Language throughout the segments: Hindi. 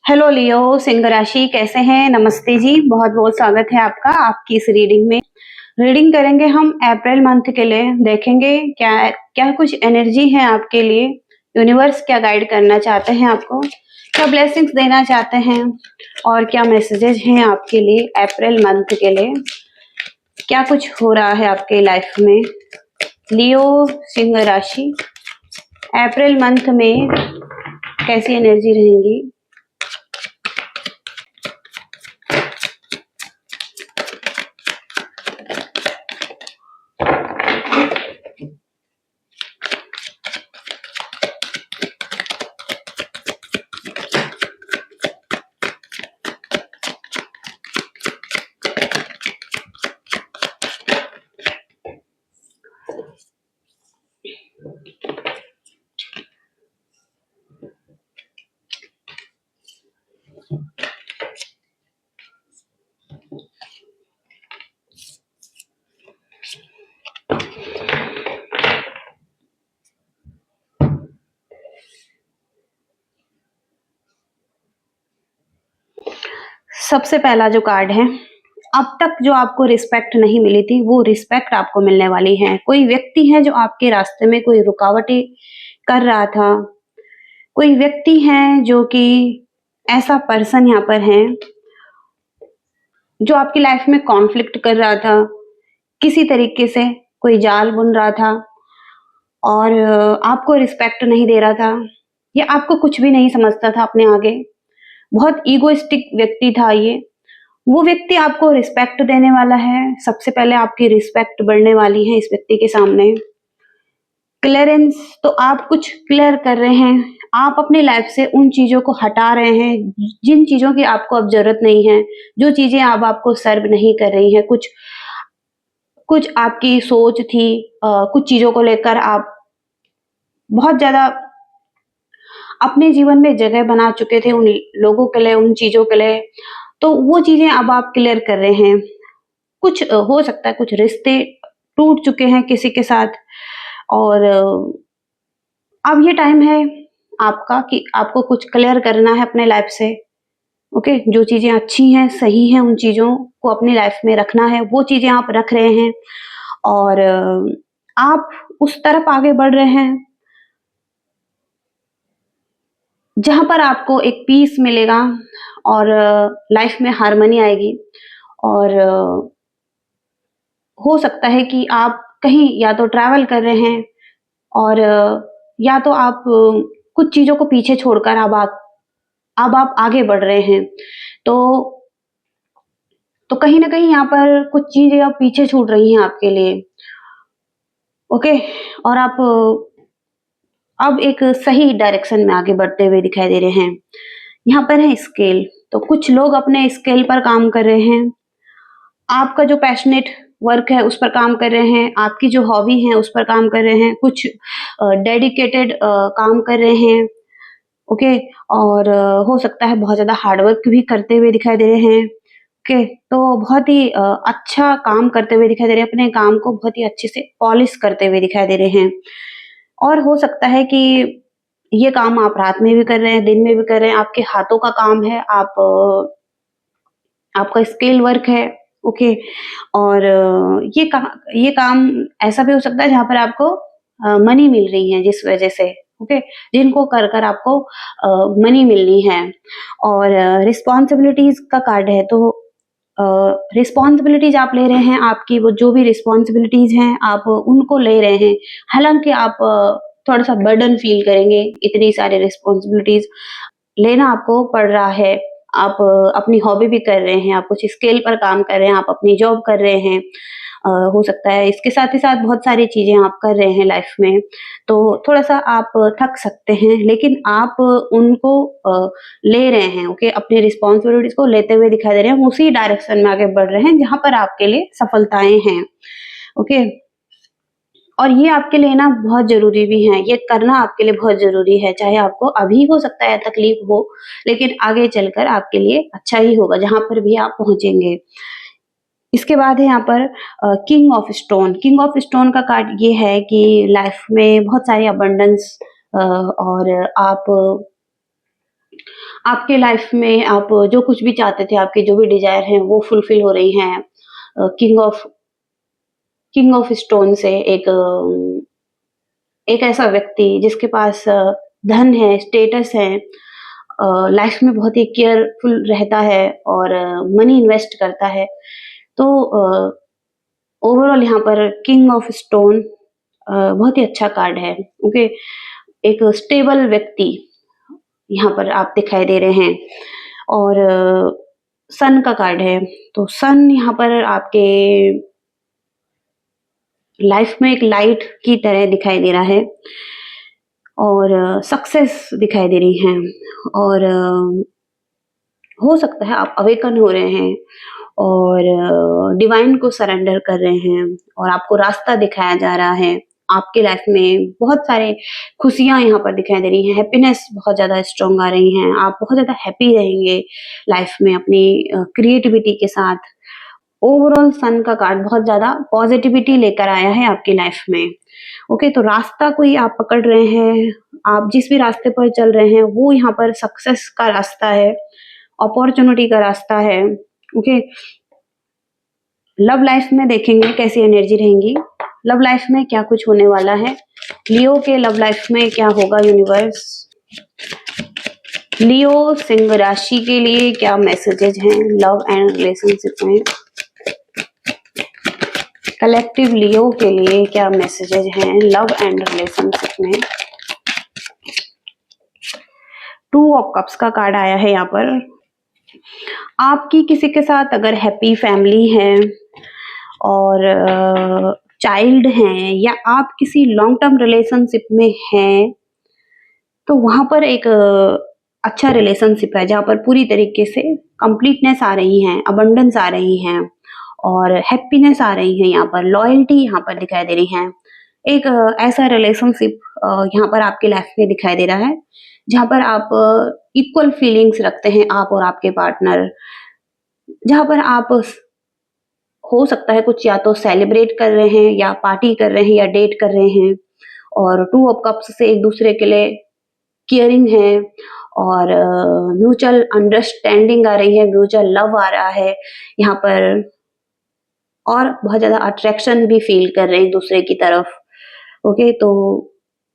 हेलो लियो, सिंह राशि कैसे हैं? नमस्ते जी, बहुत बहुत स्वागत है आपका आपकी इस रीडिंग में। रीडिंग करेंगे हम अप्रैल मंथ के लिए। देखेंगे क्या क्या कुछ एनर्जी है आपके लिए। यूनिवर्स क्या गाइड करना चाहते हैं आपको, क्या ब्लेसिंग्स देना चाहते हैं और क्या मैसेजेस हैं आपके लिए अप्रैल मंथ के लिए। क्या कुछ हो रहा है आपके लाइफ में लियो सिंह राशि, अप्रैल मंथ में कैसी एनर्जी रहेंगी। सबसे पहला जो कार्ड है, अब तक जो आपको रिस्पेक्ट नहीं मिली थी वो रिस्पेक्ट आपको मिलने वाली है। कोई व्यक्ति है जो आपके रास्ते में कोई रुकावटें कर रहा था, कोई व्यक्ति है जो कि ऐसा पर्सन यहाँ पर है जो आपकी लाइफ में कॉन्फ्लिक्ट कर रहा था, किसी तरीके से कोई जाल बुन रहा था और आपको रिस्पेक्ट नहीं दे रहा था या आपको कुछ भी नहीं समझता था अपने आगे। बहुत ईगोइस्टिक व्यक्ति था ये। वो व्यक्ति आपको रिस्पेक्ट देने वाला है। सबसे पहले आपकी रिस्पेक्ट बढ़ने वाली है इस व्यक्ति के सामने। क्लियरेंस, तो आप कुछ क्लियर कर रहे हैं। आप अपनी लाइफ से उन चीजों को हटा रहे हैं जिन चीजों की आपको अब जरूरत नहीं है, जो चीजें अब आपको सर्व नहीं कर रही हैं। कुछ कुछ आपकी सोच थी, कुछ चीजों को लेकर आप बहुत ज्यादा अपने जीवन में जगह बना चुके थे उन लोगों के लिए, उन चीजों के लिए। तो वो चीजें अब आप क्लियर कर रहे हैं। कुछ हो सकता है कुछ रिश्ते टूट चुके हैं किसी के साथ और अब ये टाइम है आपका कि आपको कुछ क्लियर करना है अपने लाइफ से। ओके, जो चीजें अच्छी हैं, सही हैं, उन चीजों को अपनी लाइफ में रखना है। वो चीजें आप रख रहे हैं और आप उस तरफ आगे बढ़ रहे हैं जहां पर आपको एक पीस मिलेगा और लाइफ में हार्मनी आएगी। और हो सकता है कि आप कहीं या तो ट्रैवल कर रहे हैं और या तो आप कुछ चीजों को पीछे छोड़कर अब आप आगे बढ़ रहे हैं। तो कहीं ना कहीं यहाँ पर कुछ चीजें अब पीछे छूट रही हैं आपके लिए। ओके, और आप अब एक सही डायरेक्शन में आगे बढ़ते हुए दिखाई दे रहे हैं। यहाँ पर है स्केल, तो कुछ लोग अपने स्केल पर काम कर रहे हैं। आपका जो पैशनेट वर्क है उस पर काम कर रहे हैं, आपकी जो हॉबी है उस पर काम कर रहे हैं, कुछ डेडिकेटेड काम कर रहे हैं। ओके, और हो सकता है बहुत ज्यादा हार्डवर्क भी करते हुए दिखाई दे रहे हैं। ओके, तो बहुत ही अच्छा काम करते हुए दिखाई दे रहे हैं, अपने काम को बहुत ही अच्छे से पॉलिश करते हुए दिखाई दे रहे हैं। और हो सकता है कि ये काम आप रात में भी कर रहे हैं, दिन में भी कर रहे हैं, आपके हाथों का काम है, आप आपका स्किल वर्क है। ओके, और ये काम ऐसा भी हो सकता है जहाँ पर आपको मनी मिल रही है जिस वजह से। ओके, जिनको कर कर आपको मनी मिलनी है। और रिस्पॉन्सिबिलिटीज का कार्ड है, तो रिस्पॉन्सिबिलिटीज आप ले रहे हैं। आपकी वो जो भी रिस्पॉन्सिबिलिटीज हैं आप उनको ले रहे हैं। हालांकि आप थोड़ा सा बर्डन फील करेंगे, इतनी सारी रिस्पॉन्सिबिलिटीज लेना आपको पड़ रहा है। आप अपनी हॉबी भी कर रहे हैं, आप कुछ स्किल पर काम कर रहे हैं, आप अपनी जॉब कर रहे हैं। हो सकता है इसके साथ ही साथ बहुत सारी चीजें आप कर रहे हैं लाइफ में, तो थोड़ा सा आप थक सकते हैं, लेकिन आप उनको ले रहे हैं। ओके, अपनी रिस्पॉन्सिबिलिटीज को लेते हुए दिखाई दे रहे हैं, उसी डायरेक्शन में आगे बढ़ रहे हैं जहां पर आपके लिए सफलताएं हैं। ओके, और ये आपके लिए ना बहुत ज़रूरी भी है, ये करना आपके लिए बहुत ज़रूरी है। चाहे आपको अभी हो सकता है तकलीफ हो, लेकिन आगे चलकर आपके लिए अच्छा ही होगा जहाँ पर भी आप पहुँचेंगे। इसके बाद है यहाँ पर king of stone. King of stone का कार्ड ये है कि लाइफ में बहुत सारी अबंडेंस और आपके लाइफ में आप जो कुछ भी चाहते थे, आपके जो भी डिज़ायर हैं, वो फुलफ़िल हो रही हैं। किंग ऑफ स्टोन से एक ऐसा व्यक्ति जिसके पास धन है, स्टेटस है, लाइफ में बहुत ही केयरफुल रहता है और मनी इन्वेस्ट करता है। तो ओवरऑल यहाँ पर किंग ऑफ स्टोन बहुत ही अच्छा कार्ड है। ओके, एक स्टेबल व्यक्ति यहाँ पर आप दिखाई दे रहे हैं और सन का कार्ड है। तो सन यहाँ पर आपके लाइफ में एक लाइट की तरह दिखाई दे रहा है और सक्सेस दिखाई दे रही है और हो सकता है आप अवेकन हो रहे हैं और डिवाइन को सरेंडर कर रहे हैं और आपको रास्ता दिखाया जा रहा है। आपके लाइफ में बहुत सारे खुशियाँ यहाँ पर दिखाई दे रही हैं, हैप्पीनेस बहुत ज़्यादा स्ट्रॉन्ग आ रही हैं, आप बहुत ज़्यादा हैप्पी रहेंगे लाइफ में अपनी क्रिएटिविटी के साथ। ओवरऑल सन का कार्ड बहुत ज़्यादा पॉजिटिविटी लेकर आया है आपकी लाइफ में। ओके, तो रास्ता कोई आप पकड़ रहे हैं, आप जिस भी रास्ते पर चल रहे हैं, वो यहाँ पर सक्सेस का रास्ता है, अपॉर्चुनिटी का रास्ता है। ओके, लव लाइफ में देखेंगे कैसी एनर्जी रहेंगी, लव लाइफ में क्या कुछ होने वाला है, लियो के लव लाइफ में क्या होगा यूनिवर्स, लियो सिंह राशि के लिए क्या मैसेजेस हैं लव एंड रिलेशनशिप में, कलेक्टिव लियो के लिए क्या मैसेजेस हैं लव एंड रिलेशनशिप में। टू ऑफ कप्स का कार्ड आया है यहाँ पर। आपकी किसी के साथ अगर हैप्पी फैमिली है और चाइल्ड हैं या आप किसी लॉन्ग टर्म रिलेशनशिप में हैं, तो वहां पर एक अच्छा रिलेशनशिप है जहाँ पर पूरी तरीके से कंप्लीटनेस आ रही है, अबंडेंस आ रही है और हैप्पीनेस आ रही है। यहाँ पर लॉयल्टी यहाँ पर दिखाई दे रही है। एक ऐसा रिलेशनशिप यहाँ पर आपकी लाइफ में दिखाई दे रहा है जहाँ पर आप इक्वल फीलिंग्स रखते हैं, आप और आपके पार्टनर, जहाँ पर आप हो सकता है कुछ या तो सेलिब्रेट कर रहे हैं या पार्टी कर रहे हैं या डेट कर रहे हैं और टू ऑफ कप्स से एक दूसरे के लिए केयरिंग है और म्यूचुअल अंडरस्टैंडिंग आ रही है, म्यूचुअल लव आ रहा है यहाँ पर और बहुत ज्यादा अट्रैक्शन भी फील कर रहे हैं एक दूसरे की तरफ। ओके, तो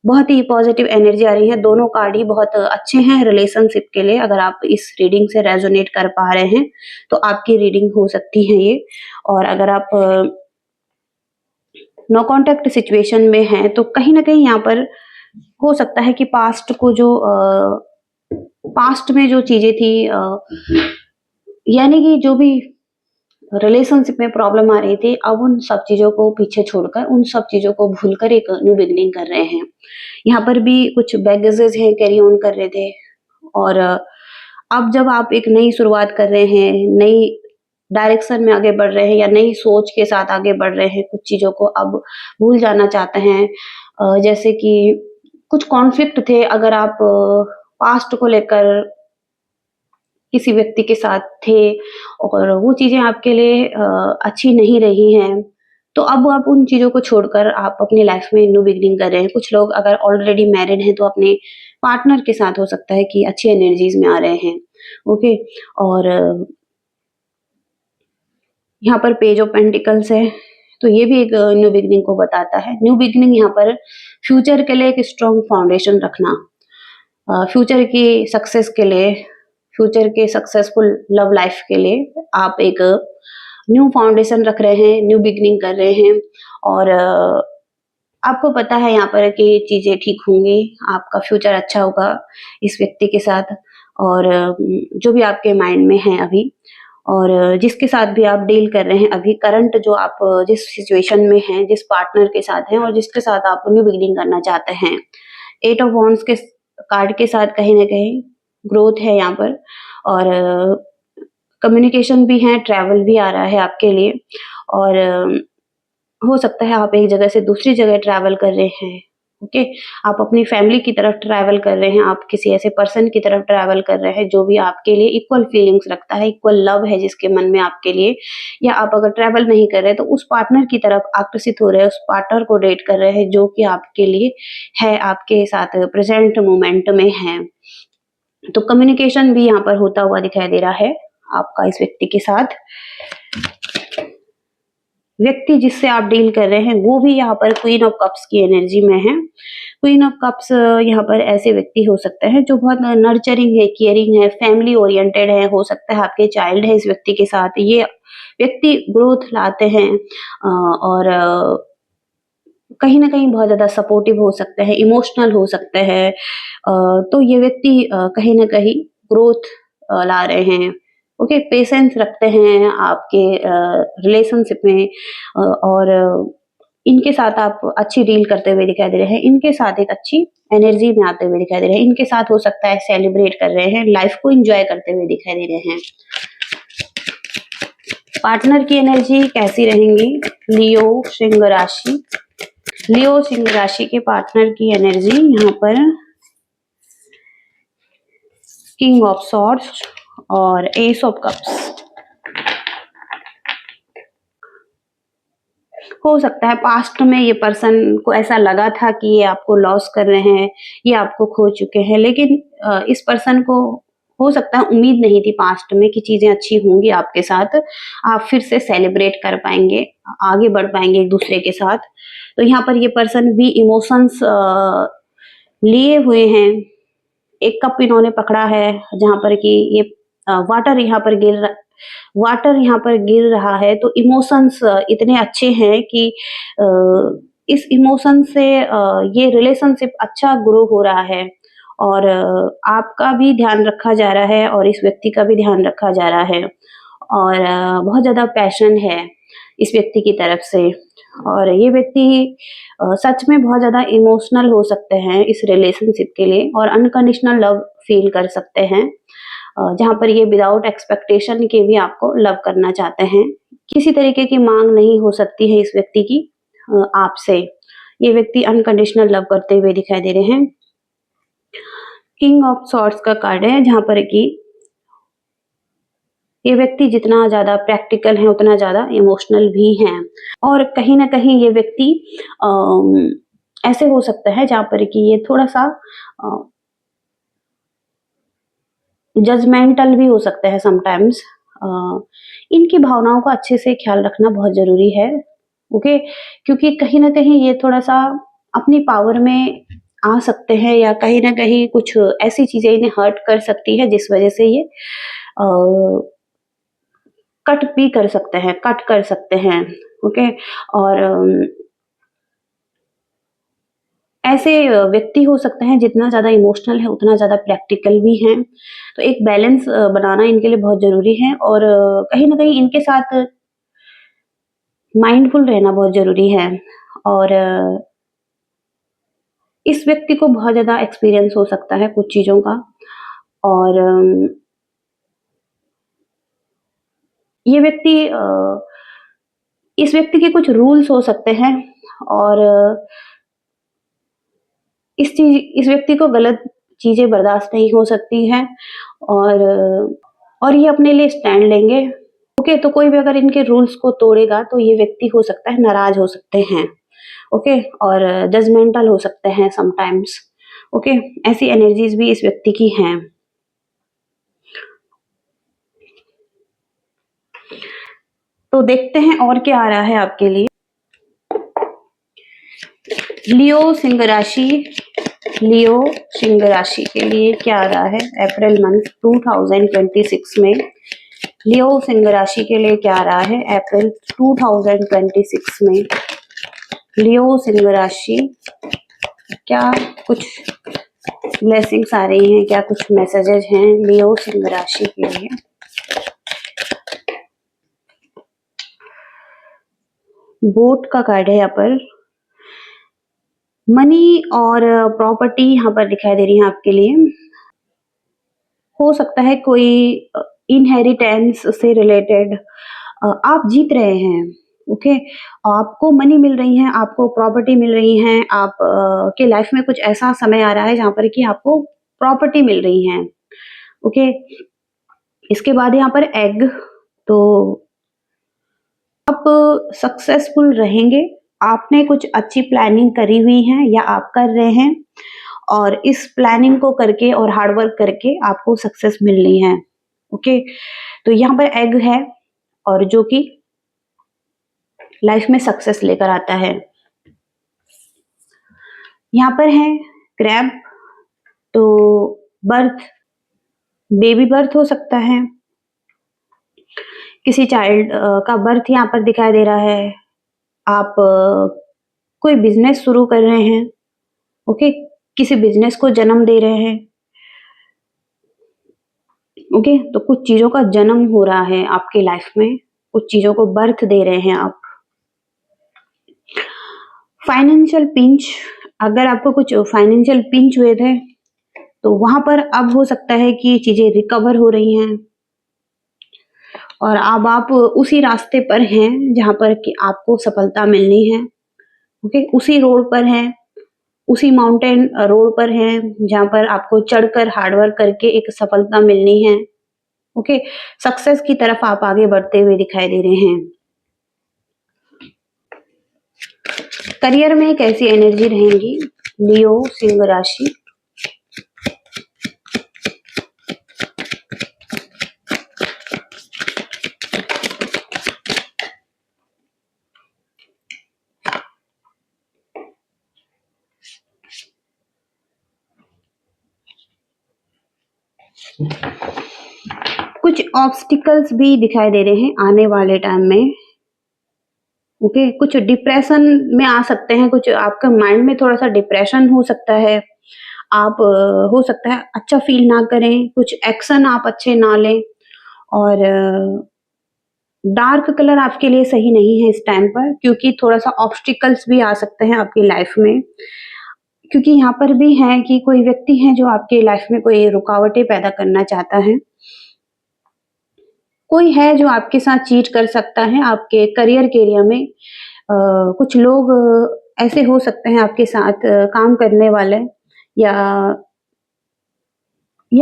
बहुत ही पॉजिटिव एनर्जी आ रही है। दोनों कार्ड ही बहुत अच्छे हैं रिलेशनशिप के लिए। अगर आप इस रीडिंग से रेजोनेट कर पा रहे हैं तो आपकी रीडिंग हो सकती है ये। और अगर आप नो कांटेक्ट सिचुएशन में हैं तो कहीं ना कहीं यहाँ पर हो सकता है कि पास्ट में जो चीजें थी, यानी कि जो भी रिलेशनशिप में प्रॉब्लम आ रही थी, अब उन सब चीजों को पीछे छोड़कर, उन सब चीजों को भूलकर एक न्यू बिगनिंग कर रहे हैं। यहाँ पर भी कुछ बैगेजेस हैं, कैरी ऑन कर रहे थे और अब जब आप एक नई शुरुआत कर रहे हैं, नई डायरेक्शन में आगे बढ़ रहे हैं या नई सोच के साथ आगे बढ़ रहे हैं, कुछ चीजों को अब भूल जाना चाहते हैं। जैसे कि कुछ कॉन्फ्लिक्ट थे, अगर आप पास्ट को लेकर किसी व्यक्ति के साथ थे और वो चीजें आपके लिए अच्छी नहीं रही हैं, तो अब आप उन चीजों को छोड़कर आप अपनी लाइफ में न्यू बिगिनिंग कर रहे हैं। कुछ लोग अगर ऑलरेडी मैरिड हैं तो अपने पार्टनर के साथ हो सकता है कि अच्छी एनर्जीज में आ रहे हैं। ओके, और यहाँ पर पेज ऑफ पेंटिकल्स है, तो ये भी एक न्यू बिगिनिंग को बताता है। न्यू बिगिनिंग यहाँ पर फ्यूचर के लिए एक स्ट्रॉन्ग फाउंडेशन रखना, फ्यूचर की सक्सेस के लिए, फ्यूचर के सक्सेसफुल लव लाइफ के लिए आप एक न्यू फाउंडेशन रख रहे हैं, न्यू बिगिनिंग कर रहे हैं और आपको पता है यहाँ पर कि चीजें ठीक होंगी, आपका फ्यूचर अच्छा होगा इस व्यक्ति के साथ और जो भी आपके माइंड में है अभी और जिसके साथ भी आप डील कर रहे हैं अभी, करंट जो आप जिस सिचुएशन में हैं, जिस पार्टनर के साथ हैं और जिसके साथ आप न्यू बिगिनिंग करना चाहते हैं। एट ऑफ वॉन्ड्स के कार्ड के साथ कहीं ना कहीं ग्रोथ है यहाँ पर और कम्युनिकेशन भी है, ट्रैवल भी आ रहा है आपके लिए और हो सकता है आप एक जगह से दूसरी जगह ट्रैवल कर रहे हैं। ओके, आप अपनी फैमिली की तरफ ट्रैवल कर रहे हैं, आप किसी ऐसे पर्सन की तरफ ट्रैवल कर रहे हैं जो भी आपके लिए इक्वल फीलिंग्स रखता है, इक्वल लव है जिसके मन में आपके लिए, या आप अगर ट्रैवल नहीं कर रहे तो उस पार्टनर की तरफ आकर्षित हो रहे हैं, उस पार्टनर को डेट कर रहे हैं जो कि आपके लिए है, आपके साथ प्रेजेंट मोमेंट में है। तो कम्युनिकेशन भी यहाँ पर होता हुआ दिखाई दे रहा है आपका इस व्यक्ति के साथ। व्यक्ति जिससे आप डील कर रहे हैं वो भी यहाँ पर क्वीन ऑफ कप्स की एनर्जी में है। क्वीन ऑफ कप्स यहाँ पर ऐसे व्यक्ति हो सकते हैं जो बहुत नर्चरिंग है, केयरिंग है, फैमिली ओरिएंटेड है, हो सकता है आपके चाइल्ड है इस व्यक्ति के साथ। ये व्यक्ति ग्रोथ लाते हैं और कहीं न कहीं बहुत ज़्यादा सपोर्टिव हो सकते हैं, इमोशनल हो सकते हैं। तो ये व्यक्ति कहीं न कहीं ग्रोथ ला रहे हैं। ओके, पेशेंस रखते हैं आपके रिलेशनशिप में और इनके साथ आप अच्छी डील करते हुए दिखाई दे रहे हैं। इनके साथ एक अच्छी एनर्जी में आते हुए दिखाई दे रहे हैं। इनके साथ हो सकता है सेलिब्रेट कर रहे हैं, लाइफ को एन्जॉय करते हुए दिखाई दे रहे हैं। पार्टनर की एनर्जी कैसी रहेंगी? लियो सिंह राशि। लियो सिंह राशि के पार्टनर की एनर्जी यहाँ पर किंग ऑफ सॉर्ड्स और एस ऑफ कप्स। हो सकता है पास्ट में ये पर्सन को ऐसा लगा था कि ये आपको लॉस कर रहे हैं, ये आपको खो चुके हैं, लेकिन इस पर्सन को हो सकता है उम्मीद नहीं थी पास्ट में कि चीजें अच्छी होंगी आपके साथ, आप फिर से सेलिब्रेट कर पाएंगे, आगे बढ़ पाएंगे एक दूसरे के साथ। तो यहाँ पर ये पर्सन भी इमोशंस लिए हुए हैं। एक कप इन्होंने पकड़ा है जहां पर कि ये वाटर यहाँ पर गिर रहा है। तो इमोशंस इतने अच्छे हैं कि इस इमोशन से ये रिलेशनशिप अच्छा ग्रो हो रहा है और आपका भी ध्यान रखा जा रहा है और इस व्यक्ति का भी ध्यान रखा जा रहा है और बहुत ज़्यादा पैशन है इस व्यक्ति की तरफ से। और ये व्यक्ति सच में बहुत ज़्यादा इमोशनल हो सकते हैं इस रिलेशनशिप के लिए और अनकंडीशनल लव फील कर सकते हैं जहाँ पर ये विदाउट एक्सपेक्टेशन के भी आपको लव करना चाहते हैं। किसी तरीके की मांग नहीं हो सकती है इस व्यक्ति की आपसे। ये व्यक्ति अनकंडीशनल लव करते हुए दिखाई दे रहे हैं। किंग ऑफ सॉर्ड्स का कार्ड है जहाँ पर कि ये व्यक्ति जितना ज़्यादा प्रैक्टिकल है उतना ज़्यादा इमोशनल भी हैं और कहीं न कहीं ये व्यक्ति ऐसे हो सकता है जहाँ पर कि ये थोड़ा-सा जजमेंटल भी हो सकते हैं समटाइम्स। इनकी भावनाओं का अच्छे से ख्याल रखना बहुत ज़रूरी है, ओके? क्योंकि कहीं न कहीं ये थोड़ा-सा अपनी पावर में आ सकते हैं या कहीं न कहीं कुछ ऐसी चीज़ें इन्हें हर्ट कर सकती है जिस वज़ह से ये कट कर सकते हैं, ओके? और ऐसे व्यक्ति हो सकते हैं जितना ज़्यादा इमोशनल है उतना ज़्यादा प्रैक्टिकल भी हैं। तो एक बैलेंस बनाना इनके लिए बहुत ज़रूरी है और कहीं न कहीं इनके साथ माइंडफुल रहना बहुत ज़रूरी है और इस व्यक्ति को बहुत ज़्यादा एक्सपीरियंस हो सकता है कुछ चीज़ों का और ये व्यक्ति इस व्यक्ति के कुछ रूल्स हो सकते हैं और इस व्यक्ति को गलत चीज़ें बर्दाश्त नहीं हो सकती हैं और ये अपने लिए स्टैंड लेंगे। ओके, तो कोई भी अगर इनके रूल्स को तोड़ेगा तो ये व्यक्ति हो सकता है नाराज़ हो सकते हैं, ओके? और जजमेंटल हो सकते हैं समटाइम्स, ओके? ऐसी एनर्जीज़ भी इस व्यक्ति की हैं। तो देखते हैं और क्या आ रहा है आपके लिए। लियो सिंह राशि के लिए क्या आ रहा है अप्रैल मंथ 2026 में? लियो सिंह राशि के लिए क्या आ रहा है अप्रैल 2026 में? लियो सिंह राशि, क्या कुछ ब्लेसिंग्स आ रही हैं, क्या कुछ मैसेजेस हैं लियो सिंह राशि के लिए? बोट का कार्ड है यहाँ पर। मनी और प्रॉपर्टी यहाँ पर दिखाई दे रही है आपके लिए। हो सकता है कोई इनहेरिटेंस से रिलेटेड आप जीत रहे हैं, ओके? आपको मनी मिल रही है, आपको प्रॉपर्टी मिल रही है, आप के लाइफ में कुछ ऐसा समय आ रहा है जहाँ पर कि आपको प्रॉपर्टी मिल रही है, ओके? इसके बाद यहाँ पर एग, तो आप सक्सेसफुल रहेंगे। आपने कुछ अच्छी प्लानिंग करी हुई है या आप कर रहे हैं और इस प्लानिंग को करके और हार्ड वर्क करके आपको सक्सेस मिलनी है। ओके, तो यहाँ पर एग है और जो कि लाइफ में सक्सेस लेकर आता है। यहाँ पर है क्रैब, तो बर्थ, बेबी बर्थ हो सकता है, किसी चाइल्ड का बर्थ यहाँ पर दिखाई दे रहा है। आप कोई बिजनेस शुरू कर रहे हैं, ओके, किसी बिजनेस को जन्म दे रहे हैं। ओके, तो कुछ चीजों का जन्म हो रहा है आपके लाइफ में, कुछ चीजों को बर्थ दे रहे हैं आप। फाइनेंशियल पिंच, अगर आपको कुछ फाइनेंशियल पिंच हुए थे तो वहां पर अब हो सकता है कि चीजें रिकवर हो रही हैं और अब आप उसी रास्ते पर हैं जहां पर कि आपको सफलता मिलनी है। ओके, उसी रोड पर हैं, उसी माउंटेन रोड पर हैं जहां पर आपको चढ़कर हार्डवर्क करके एक सफलता मिलनी है। ओके, सक्सेस की तरफ आप आगे बढ़ते हुए दिखाई दे रहे हैं। करियर में कैसी एनर्जी रहेंगी लियो सिंह राशि? कुछ ऑब्स्टिकल्स भी दिखाई दे रहे हैं आने वाले टाइम में। ओके, कुछ डिप्रेशन में आ सकते हैं, कुछ आपके माइंड में थोड़ा सा डिप्रेशन हो सकता है। आप हो सकता है अच्छा फील ना करें, कुछ एक्शन आप अच्छे ना लें और डार्क कलर आपके लिए सही नहीं है इस टाइम पर, क्योंकि थोड़ा सा ऑब्स्टिकल्स भी आ सकते हैं आपकी लाइफ में। क्योंकि यहाँ पर भी है कि कोई व्यक्ति है जो आपके लाइफ में कोई रुकावटें पैदा करना चाहता है, कोई है जो आपके साथ चीट कर सकता है आपके करियर के एरिया में। कुछ लोग ऐसे हो सकते हैं आपके साथ काम करने वाले, या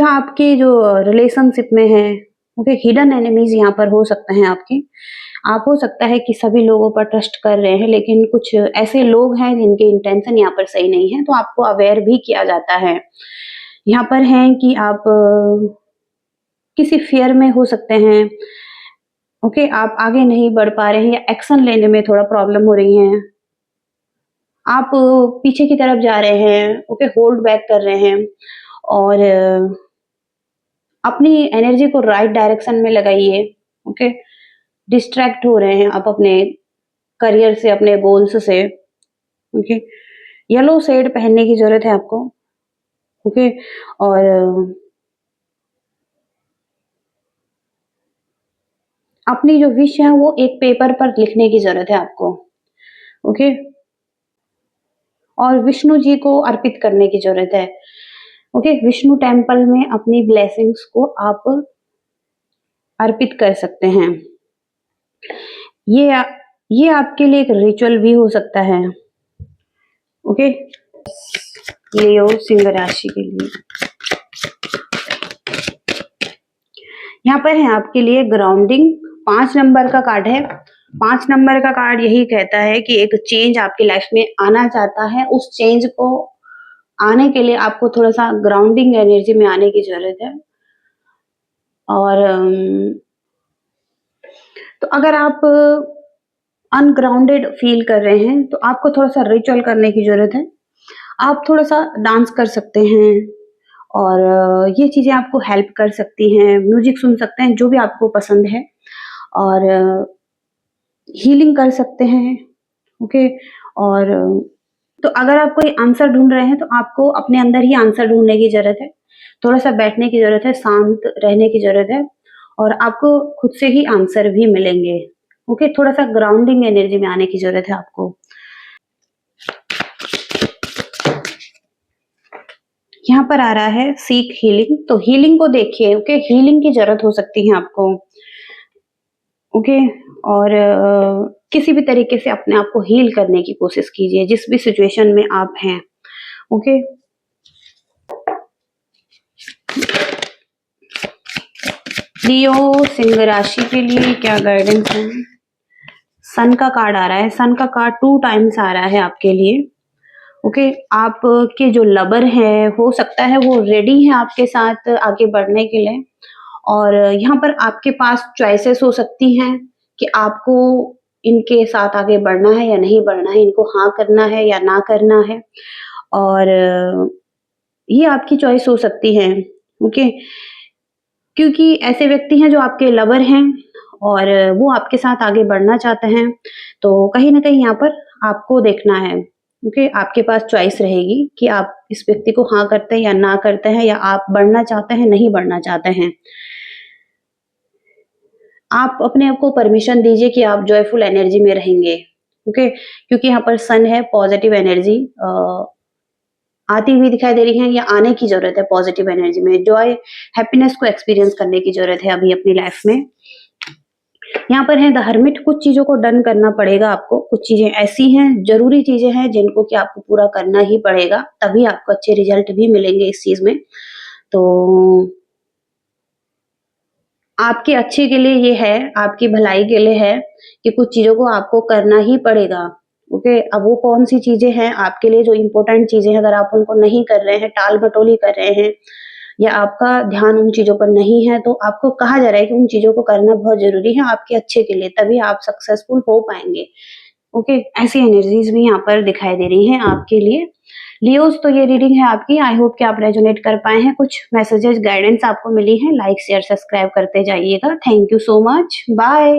आपके जो रिलेशनशिप में है। ओके, हिडन एनिमीज यहाँ पर हो सकते हैं आपके। आप हो सकता है कि सभी लोगों पर ट्रस्ट कर रहे हैं, लेकिन कुछ ऐसे लोग हैं जिनके इंटेंशन यहाँ पर सही नहीं है, तो आपको अवेयर भी किया जाता है। यहाँ पर है कि आप किसी फियर में हो सकते हैं। ओके, आप आगे नहीं बढ़ पा रहे हैं या एक्शन लेने में थोड़ा प्रॉब्लम हो रही है, आप पीछे की तरफ जा रहे हैं। ओके, होल्ड बैक कर रहे हैं और अपनी एनर्जी को राइट डायरेक्शन में लगाइए। ओके, डिस्ट्रैक्ट हो रहे हैं आप अपने करियर से, अपने गोल्स से। ओके, येलो शेड पहनने की जरूरत है आपको। ओके, और अपनी जो विश है वो एक पेपर पर लिखने की जरूरत है आपको। ओके, और विष्णु जी को अर्पित करने की जरूरत है। ओके, विष्णु टेम्पल में अपनी ब्लेसिंग्स को आप अर्पित कर सकते हैं। ये ये आपके लिए एक रिचुअल भी हो सकता है। ओके, लियो सिंह राशि के लिए यहाँ पर है आपके लिए ग्राउंडिंग। 5 नंबर का कार्ड है। 5 नंबर का कार्ड यही कहता है कि एक चेंज आपकी लाइफ में आना चाहता है, उस चेंज को आने के लिए आपको थोड़ा सा ग्राउंडिंग एनर्जी में आने की जरूरत है। और तो अगर आप अनग्राउंडेड फील कर रहे हैं तो आपको थोड़ा सा रिचुअल करने की जरूरत है। आप थोड़ा सा डांस कर सकते हैं और ये चीजें आपको हेल्प कर सकती हैं। म्यूजिक सुन सकते हैं जो भी आपको पसंद है, और हीलिंग कर सकते हैं। ओके, और तो अगर आप कोई आंसर ढूंढ रहे हैं तो आपको अपने अंदर ही आंसर ढूंढने की जरूरत है। थोड़ा सा बैठने की जरूरत है, शांत रहने की जरूरत है और आपको खुद से ही आंसर भी मिलेंगे। ओके, थोड़ा सा ग्राउंडिंग एनर्जी में आने की जरूरत है आपको। यहाँ पर आ रहा है सीक हीलिंग, तो हीलिंग को देखिए। ओके, हीलिंग की जरूरत हो सकती है आपको। ओके, और किसी भी तरीके से अपने आप को हील करने की कोशिश कीजिए जिस भी सिचुएशन में आप हैं। ओके, लियो सिंह राशि के लिए क्या गाइडेंस है? सन का कार्ड आ रहा है। सन का कार्ड 2 टाइम्स आ रहा है आपके लिए। ओके, आपके जो लवर है हो सकता है वो रेडी है आपके साथ आगे बढ़ने के लिए, और यहाँ पर आपके पास चॉइसेस हो सकती हैं कि आपको इनके साथ आगे बढ़ना है या नहीं बढ़ना है, इनको हाँ करना है या ना करना है, और ये आपकी चॉइस हो सकती है। ओके, क्योंकि ऐसे व्यक्ति हैं जो आपके लवर हैं और वो आपके साथ आगे बढ़ना चाहते हैं, तो कहीं न कहीं यहाँ पर आपको देखना है। ओके, आपके पास चॉइस रहेगी कि आप इस व्यक्ति को हाँ करते हैं या ना करते हैं, या आप बढ़ना चाहते हैं, नहीं बढ़ना चाहते हैं। आप अपने आप को परमिशन दीजिए कि आप जॉयफुल एनर्जी में रहेंगे। ओके, क्योंकि यहाँ पर सन है, पॉजिटिव एनर्जी आती हुई दिखाई दे रही है, या आने की ज़रूरत है पॉजिटिव एनर्जी में। जॉय, हैप्पीनेस को एक्सपीरियंस करने की ज़रूरत है अभी अपनी लाइफ में। यहाँ पर है द हर्मिट, कुछ चीज़ों को डन करना पड़ेगा आपको, कुछ चीज़ें ऐसी हैं, ज़रूरी चीज़ें हैं जिनको कि आपको पूरा करना ही पड़ेगा, तभी आपको अच्छे रिज़ल्ट भी मिलेंगे इस चीज़ में। तो आपके अच्छे के लिए ये है, आपकी भलाई के लिए है कि कुछ चीज़ों को आपको करना ही पड़ेगा। ओके, अब वो कौन-सी चीज़ें हैं आपके लिए जो इम्पोर्टेंट चीज़ें हैं, अगर आप उनको नहीं कर रहे हैं, टाल-मटोली कर रहे हैं, या आपका ध्यान उन चीज़ों पर नहीं है, तो आपको कहा जा रहा है कि उन चीज़ों को करना बहुत ज़रूरी है आपके अच्छे के लिए, तभी आप सक्सेसफुल हो पाएँगे। ओके, ऐसी एनर्जीज़ भी यहाँ पर दिखाई दे रही हैं आपके लिए। लियोज़, तो ये रीडिंग है आपकी, आई होप कि आप रेज़ोनेट कर पाए हैं, कुछ मैसेजेस, गाइडेंस आपको मिली है। लाइक, शेयर, सब्सक्राइब करते जाइएगा। Thank you so much, bye.